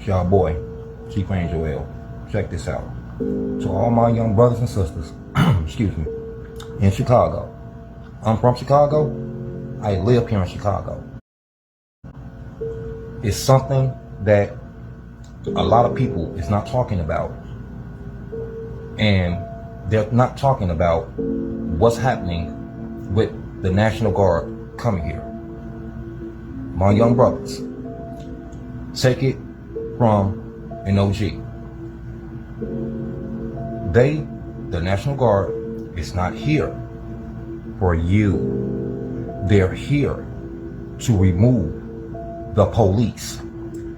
y'all boy, Chief Angel L. Check this out. To all my young brothers and sisters, excuse me, in Chicago. I'm from Chicago. I live here in Chicago. It's something that a lot of people is not talking about. And they're not talking about what's happening with the National Guard coming here. My young brothers, take it from an OG. The National Guard, is not here for you. They're here to remove the police.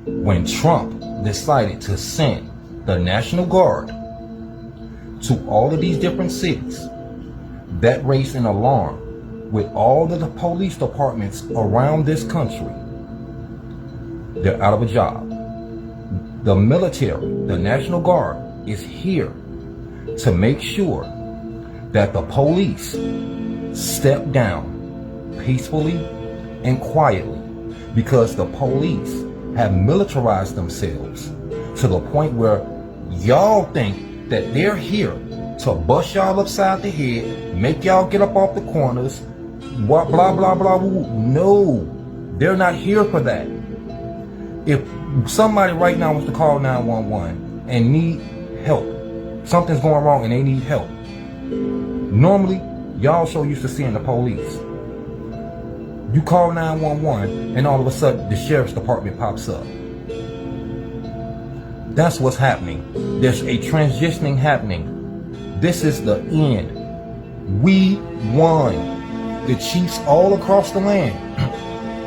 When Trump decided to send the National Guard to all of these different cities, that raised an alarm with all of the police departments around this country. They're out of a job. The military, the National Guard, is here to make sure that the police step down peacefully and quietly, because the police have militarized themselves to the point where y'all think that they're here to bust y'all upside the head, make y'all get up off the corners, blah, blah, blah, blah, woo. No, they're not here for that. If somebody right now wants to call 911 and need help, something's going wrong and they need help, normally, y'all so used to seeing the police. You call 911 and all of a sudden the sheriff's department pops up. That's what's happening. There's a transitioning happening. This is the end. We won. The chiefs all across the land,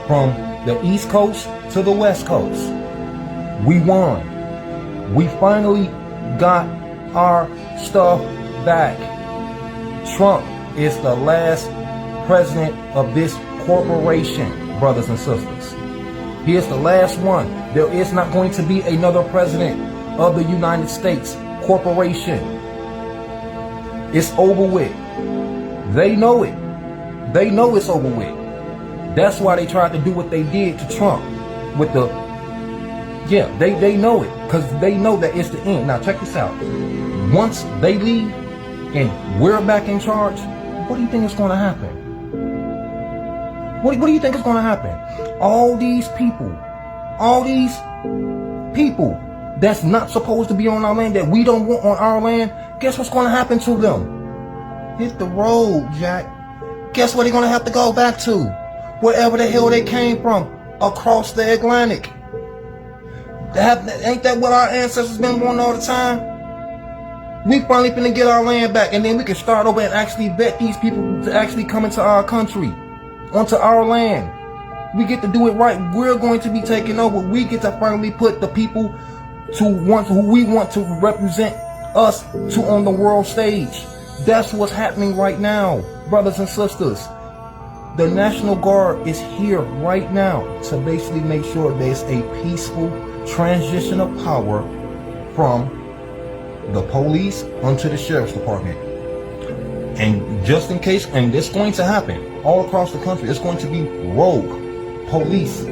from the East Coast to the West Coast, we won. We finally got our stuff back. Trump is the last president of this corporation, brothers and sisters. He is the last one. There is not going to be another president of the United States corporation. It's over with. They know it. They know it's over with. That's why they tried to do what they did to Trump with the, they know it, because they know that it's the end. Now check this out. Once they leave and we're back in charge, what do you think is going to happen? What do you think is going to happen? All these people that's not supposed to be on our land, that we don't want on our land, guess what's going to happen to them? Hit the road, Jack. Guess where they're going to have to go back to? Wherever the hell they came from, across the Atlantic. Ain't that what our ancestors been wanting all the time? We finally finna get our land back, and then we can start over and actually vet these people to actually come into our country, onto our land. We get to do it right. We're going to be taking over. We get to finally put the people who we want to represent us on the world stage. That's what's happening right now, brothers and sisters. The National Guard is here right now to basically make sure there's a peaceful transition of power from the police onto the sheriff's department. And just in case, and it's going to happen all across the country, it's going to be rogue police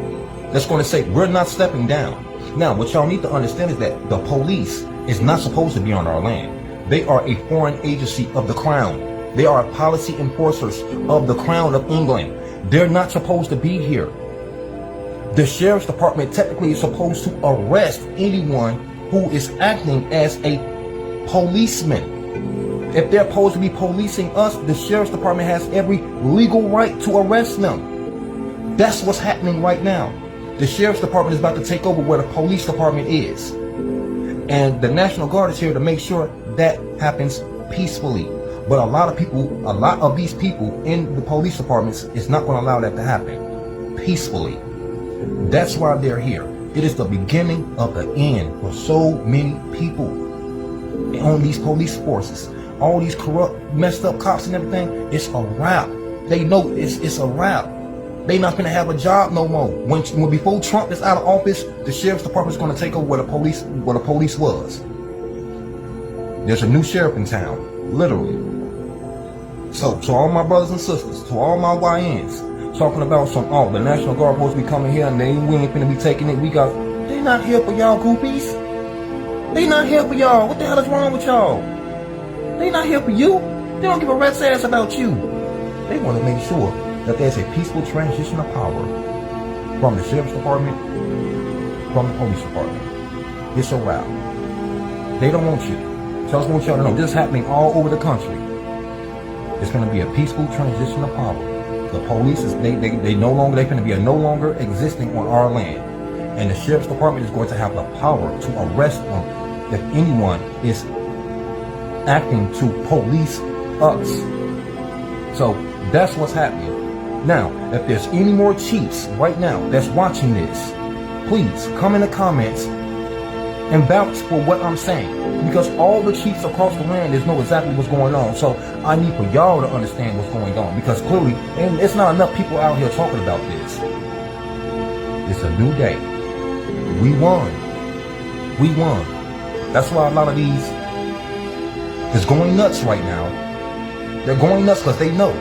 that's going to say, we're not stepping down. Now, what y'all need to understand is that the police is not supposed to be on our land. They are a foreign agency of the crown. They are policy enforcers of the crown of England. They're not supposed to be here. The sheriff's department technically is supposed to arrest anyone who is acting as a policeman. If they're supposed to be policing us, the sheriff's department has every legal right to arrest them. That's what's happening right now. The sheriff's department is about to take over where the police department is. And the National Guard is here to make sure that happens peacefully. But a lot of these people in the police departments is not going to allow that to happen peacefully. That's why they're here. It is the beginning of the end for so many people on these police forces. All these corrupt, messed up cops and everything. It's a wrap. They know it's a wrap. They not gonna have a job no more. When before Trump is out of office, the sheriff's department is gonna take over where the police was. There's a new sheriff in town, literally. So to all my brothers and sisters, to all my YNs, talking about the National Guard supposed to be coming here and we ain't finna be taking it. We got They not here for y'all goopies. They not here for y'all. What the hell is wrong with y'all? They not here for you. They don't give a rat's ass about you. They want to make sure that there's a peaceful transition of power from the sheriff's department, from the police department. It's a wrap. They don't want you. So I just want y'all to know this is happening all over the country. It's going to be a peaceful transition of power. The police is they're going to be no longer existing on our land, and the sheriff's department is going to have the power to arrest them if anyone is acting to police us. So that's what's happening. Now, if there's any more chiefs right now that's watching this, please come in the comments and vouch for what I'm saying, because all the chiefs across the land know exactly what's going on. So I need for y'all to understand what's going on, because clearly, and it's not enough people out here talking about this. It's a new day. We won. We won. That's why a lot of these is going nuts right now. They're going nuts because they know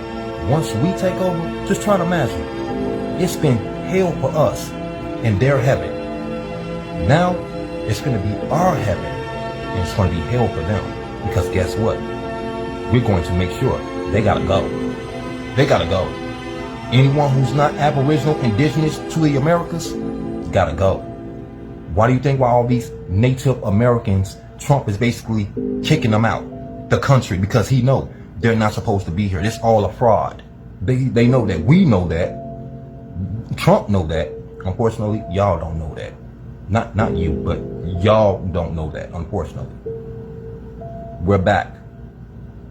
once we take over, just try to imagine, it's been hell for us in their heaven. Now it's going to be our heaven, and it's going to be hell for them, because guess what? We're going to make sure they gotta go. They gotta go. Anyone who's not Aboriginal, indigenous to the Americas, gotta go. Why do you think why all these Native Americans, Trump is basically kicking them out the country? Because he know they're not supposed to be here. It's all a fraud. They know that. We know that. Trump know that. Unfortunately, y'all don't know that. Not you, but y'all don't know that, unfortunately. We're back.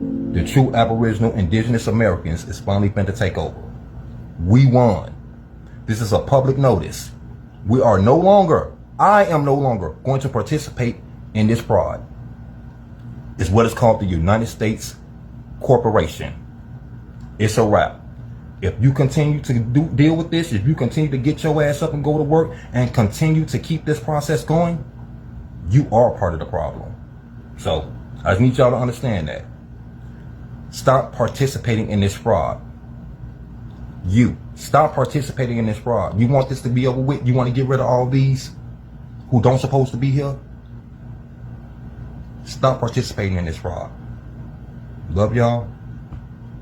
The true Aboriginal indigenous Americans is finally going to take over. We won. This is a public notice. We are no longer, I am no longer going to participate in this fraud. It's what is called the United States Corporation. It's a wrap. If you continue to deal with this, if you continue to get your ass up and go to work and continue to keep this process going, you are part of the problem. So I just need y'all to understand that. Stop participating in this fraud. You stop participating in this fraud. You want this to be over with? You want to get rid of all these who don't supposed to be here? Stop participating in this fraud. Love y'all.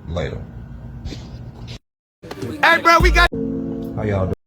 Later. Hey, bro, we got. How y'all doing?